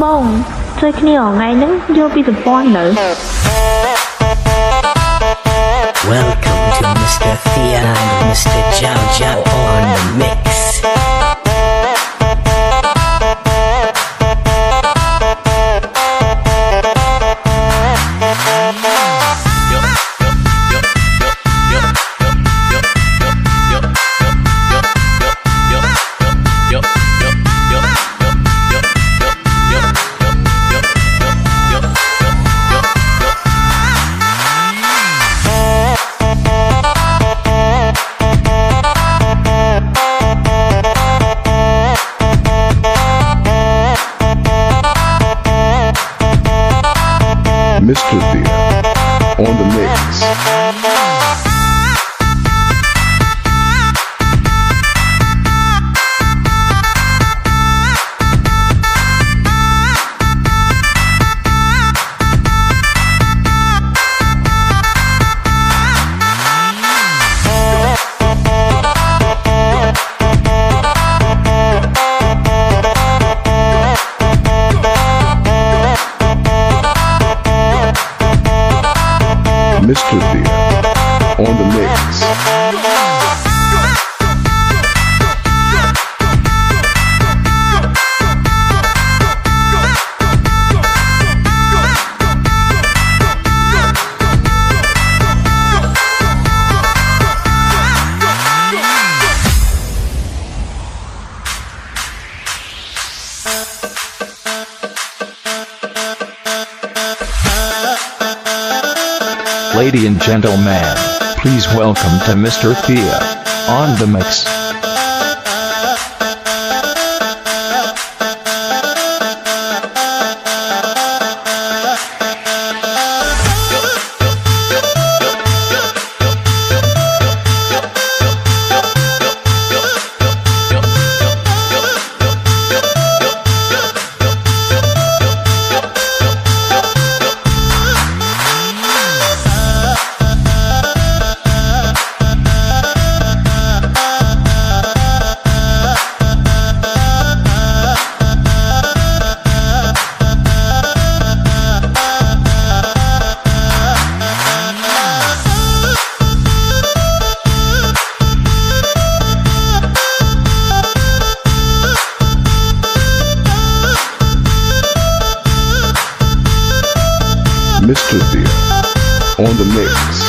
បងជួយគ្នាថ្ងៃហ្នឹងយកពីសម្ព័ន្ធនៅ Welcome to Mr. Thea and Mr. Jiao Jiao on the mix. Mr. Thea on the mix. Mr. Thea on the mix. Ladies and gentlemen, please welcome to Mr. Thea on the mix. Mr. Thea on the mix.